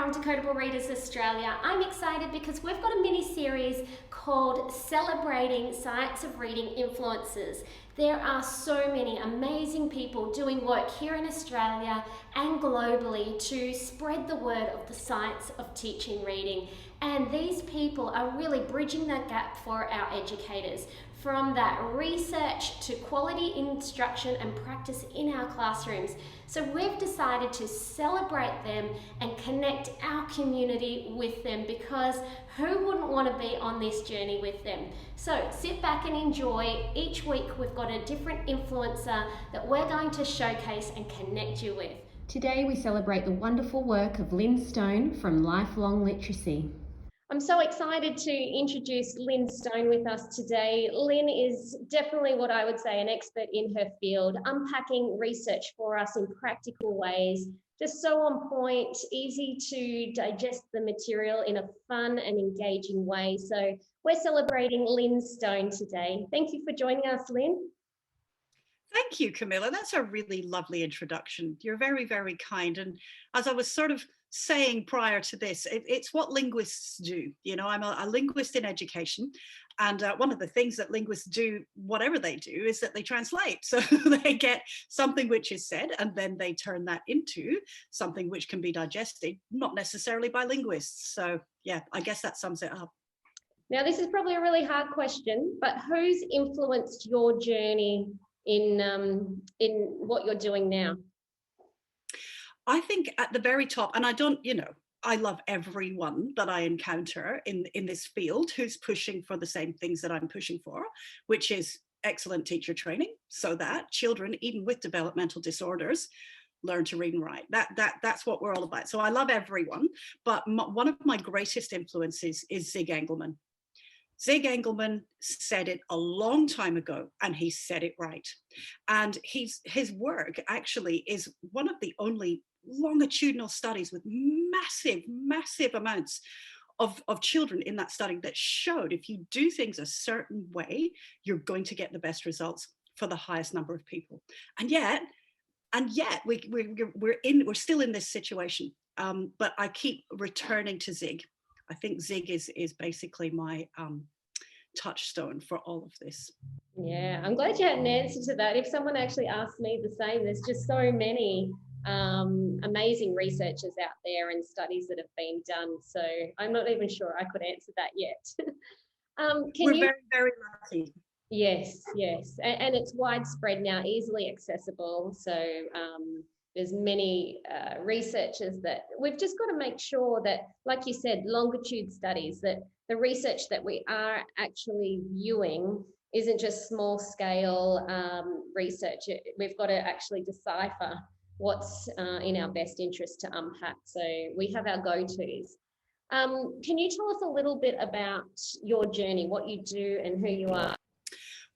from Decodable Readers Australia. I'm excited because we've got a mini-series called Celebrating Science of Reading Influencers. There are so many amazing people doing work here in Australia and globally to spread the word of the science of teaching reading. And these people are really bridging that gap for our educators, from that research to quality instruction and practice in our classrooms. So we've decided to celebrate them and connect our community with them, because who wouldn't want to be on this journey with them? So sit back and enjoy. Each week we've got a different influencer that we're going to showcase and connect you with. Today we celebrate the wonderful work of Lyn Stone from Lifelong Literacy. I'm so excited to introduce Lyn Stone with us today. Lyn is definitely what I would say an expert in her field, unpacking research for us in practical ways, just so on point, easy to digest the material in a fun and engaging way. So we're celebrating Lyn Stone today. Thank you for joining us, Lyn. Thank you, Camilla. That's a really lovely introduction. You're very, very kind. And as I was sort of saying prior to this, it's what linguists do. You know, I'm a linguist in education. And one of the things that linguists do, whatever they do, is that they translate. So they get something which is said, and then they turn that into something which can be digested, not necessarily by linguists. So yeah, I guess that sums it up. Now, this is probably a really hard question, but who's influenced your journey in what you're doing now? I think at the very top, and I don't, you know, I love everyone that I encounter in this field who's pushing for the same things that I'm pushing for, which is excellent teacher training so that children, even with developmental disorders, learn to read and write. That's what we're all about. So I love everyone, but one of my greatest influences is Zig Engelman. Zig Engelman said it a long time ago, and he said it right. And his work actually is one of the only longitudinal studies with massive amounts of children in that study that showed if you do things a certain way, you're going to get the best results for the highest number of people. And yet we're still in this situation. But I keep returning to Zig. I think Zig is basically my touchstone for all of this. Yeah, I'm glad you had an answer to that. If someone actually asked me the same, there's just so many amazing researchers out there and studies that have been done. So I'm not even sure I could answer that yet. We're very, very lucky. Yes. And it's widespread now, easily accessible. So there's many researchers that we've just got to make sure that, like you said, longitude studies, that the research that we are actually viewing isn't just small scale research. We've got to actually decipher what's in our best interest to unpack. So we have our go-tos. Can you tell us a little bit about your journey, what you do and who you are?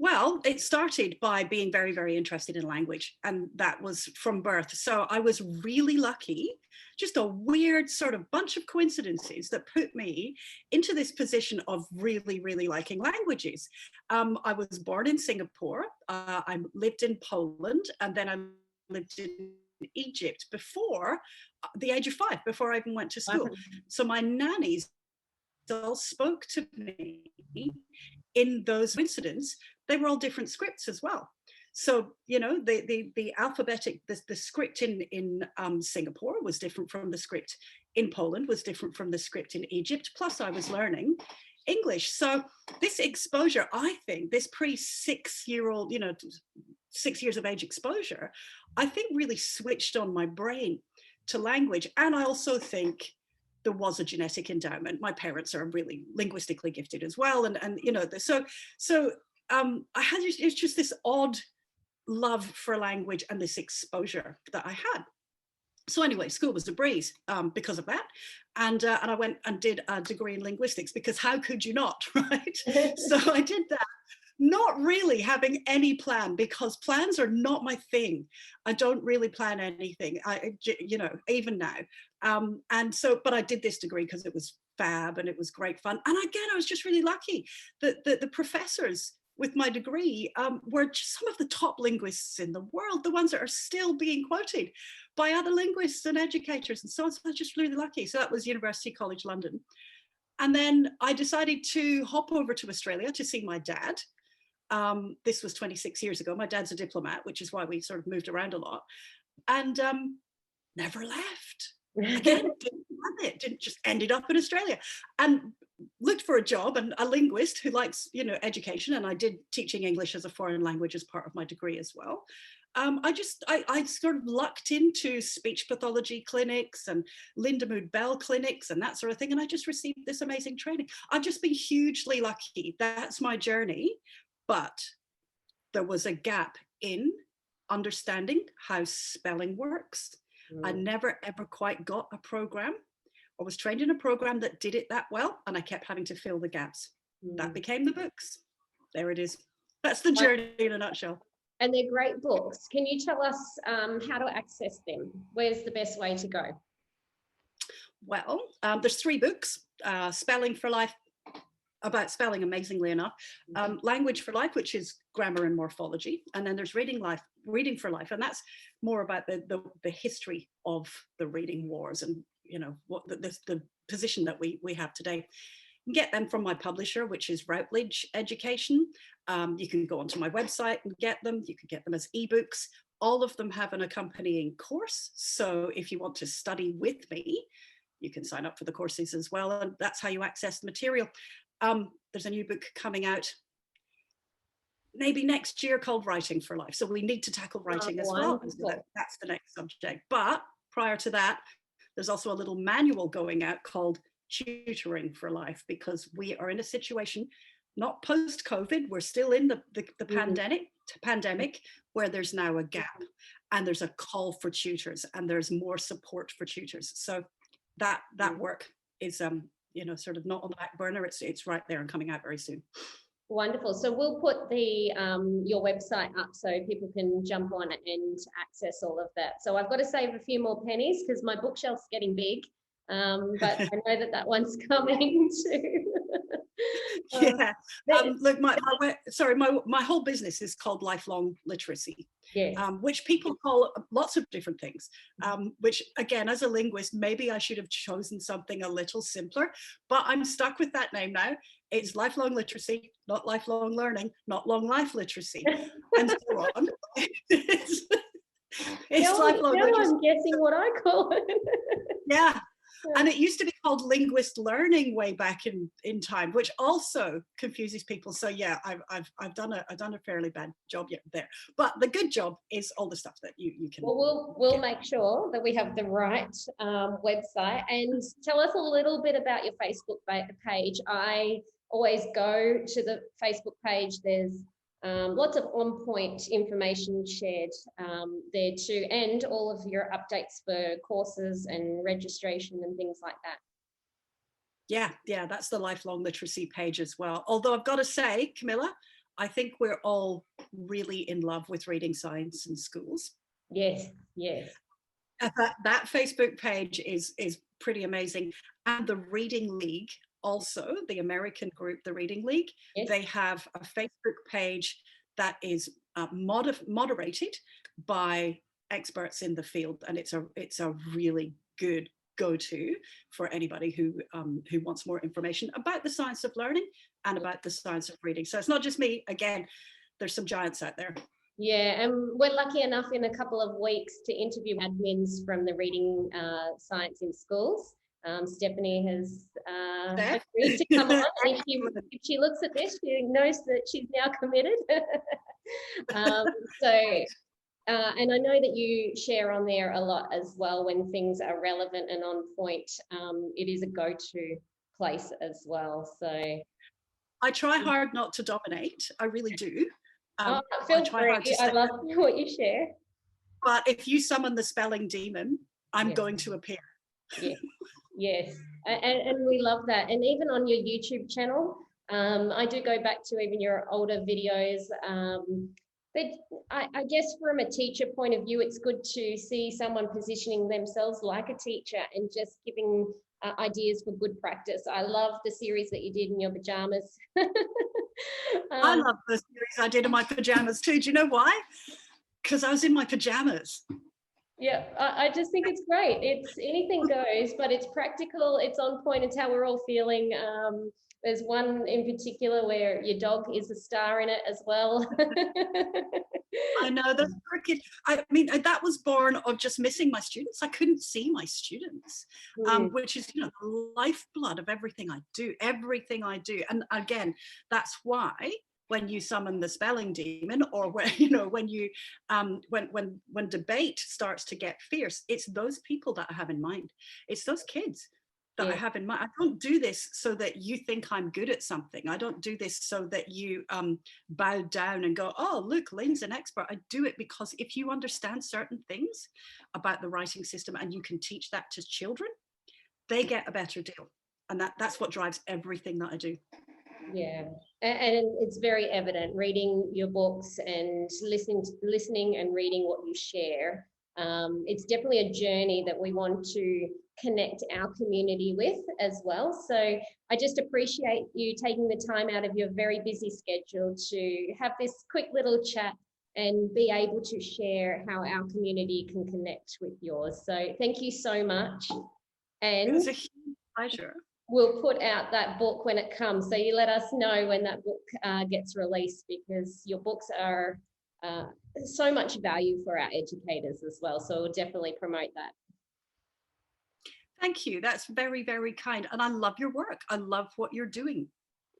Well, it started by being very, very interested in language, and that was from birth. So I was really lucky, just a weird sort of bunch of coincidences that put me into this position of really, really liking languages. I was born in Singapore, I lived in Poland, and then I lived in Egypt before the age of 5, before I even went to school. So my nannies all spoke to me in those incidents. They were all different scripts as well. So, you know, the alphabetic, the script in Singapore was different from the script in Poland, was different from the script in Egypt. Plus I was learning English. So this exposure, I think, this pre-6-year-old, you know, 6 years of age exposure, I think really switched on my brain to language. And I also think there was a genetic endowment. My parents are really linguistically gifted as well. And you know, so I had, it's just this odd love for language and this exposure that I had. So anyway, school was a breeze because of that. And I went and did a degree in linguistics, because how could you not, right? So I did that, not really having any plan, because plans are not my thing. I don't really plan anything, you know, even now. And so, but I did this degree because it was fab and it was great fun. And again, I was just really lucky that the professors with my degree were just some of the top linguists in the world, the ones that are still being quoted by other linguists and educators and so on. So I was just really lucky. So that was University College London. And then I decided to hop over to Australia to see my dad. This was 26 years ago. My dad's a diplomat, which is why we sort of moved around a lot, and never left. Again, didn't have it, didn't just ended up in Australia and looked for a job, and a linguist who likes, you know, education. And I did teaching English as a foreign language as part of my degree as well. I sort of lucked into speech pathology clinics and Linda Mood Bell clinics and that sort of thing. And I just received this amazing training. I've just been hugely lucky. That's my journey. But there was a gap in understanding how spelling works. I never ever quite got a program or was trained in a program that did it that well. And I kept having to fill the gaps. That became the books. There it is. That's the journey in a nutshell. And they're great books. Can you tell us how to access them? Where's the best way to go? Well, there's 3 books, Spelling for Life, about spelling, amazingly enough, Language for Life, which is grammar and morphology, and then there's Reading for Life, and that's more about the history of the reading wars and, you know, what the position that we have today. You can get them from my publisher, which is Routledge Education. You can go onto my website and get them. You can get them as ebooks. All of them have an accompanying course, so if you want to study with me, you can sign up for the courses as well, and that's how you access the material. There's a new book coming out maybe next year called Writing for Life. So we need to tackle writing as well. That's the next subject. But prior to that, there's also a little manual going out called Tutoring for Life, because we are in a situation, not post-COVID, we're still in the pandemic where there's now a gap and there's a call for tutors and there's more support for tutors. So that work is you know, sort of not on the back burner. It's right there and coming out very soon. Wonderful. So we'll put the your website up so people can jump on and access all of that. So I've got to save a few more pennies because my bookshelf's getting big, but I know that one's coming too. Yeah. Look, my whole business is called Lifelong Literacy. Yes. Which people call lots of different things, which again, as a linguist, maybe I should have chosen something a little simpler, but I'm stuck with that name now. It's lifelong literacy, not lifelong learning, not long life literacy, and so on. it's lifelong literacy. I'm guessing what I call it. Yeah. And it used to be called linguist learning way back in time, which also confuses people. So yeah, I've done a fairly bad job there. But the good job is all the stuff that you can. Well, we'll make sure that we have the right website. And tell us a little bit about your Facebook page. I always go to the Facebook page. There's lots of on-point information shared there too, and all of your updates for courses and registration and things like that. Yeah, that's the Lifelong Literacy page as well. Although I've got to say, Camilla, I think we're all really in love with reading science in schools. Yes. That Facebook page is pretty amazing. And the Reading League, also the American group, the Reading League, yes. They have a Facebook page that is moderated by experts in the field, and it's a really good go-to for anybody who wants more information about the science of learning and about the science of reading. So it's not just me. Again, there's some giants out there. Yeah, and we're lucky enough in a couple of weeks to interview admins from the reading science in schools. Stephanie has agreed to come on, and if she looks at this, she knows that she's now committed. And I know that you share on there a lot as well when things are relevant and on point. It is a go-to place as well. So I try hard not to dominate. I really do. Feel free. I love what you share. But if you summon the spelling demon, I'm going to appear. Yes, and we love that. And even on your YouTube channel, I do go back to even your older videos. But I guess from a teacher point of view, it's good to see someone positioning themselves like a teacher and just giving ideas for good practice. I love the series that you did in your pajamas. I love the series I did in my pajamas too. Do you know why? Because I was in my pajamas. Yeah, I just think it's great. It's anything goes, but it's practical. It's on point. It's how we're all feeling. There's one in particular where your dog is a star in it as well. I know, that's cricket. I mean, that was born of just missing my students. I couldn't see my students, which is, you know, the lifeblood of everything I do, And again, that's why when you summon the spelling demon, or when, you know, when you, when debate starts to get fierce, it's those people that I have in mind. It's those kids that I have in mind. I don't do this so that you think I'm good at something. I don't do this so that you bow down and go, oh, look, Lyn's an expert. I do it because if you understand certain things about the writing system and you can teach that to children, they get a better deal. And that's what drives everything that I do. Yeah, and it's very evident reading your books and listening and reading what you share. It's definitely a journey that we want to connect our community with as well. So I just appreciate you taking the time out of your very busy schedule to have this quick little chat and be able to share how our community can connect with yours. So thank you so much. And it was a huge pleasure. We'll put out that book when it comes. So you let us know when that book gets released, because your books are so much value for our educators as well. So we'll definitely promote that. Thank you. That's very, very kind. And I love your work. I love what you're doing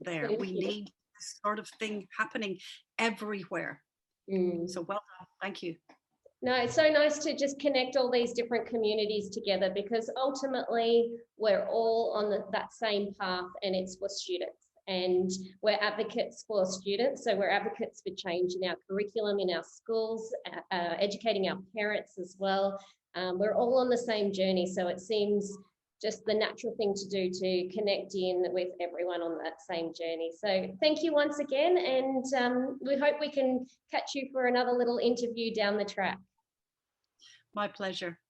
there. We need this sort of thing happening everywhere. So well done. Thank you. No, it's so nice to just connect all these different communities together, because ultimately we're all on that same path, and it's for students, and we're advocates for students. So we're advocates for change in our curriculum, in our schools, educating our parents as well. We're all on the same journey. So it seems just the natural thing to do to connect in with everyone on that same journey. So thank you once again. And we hope we can catch you for another little interview down the track. My pleasure.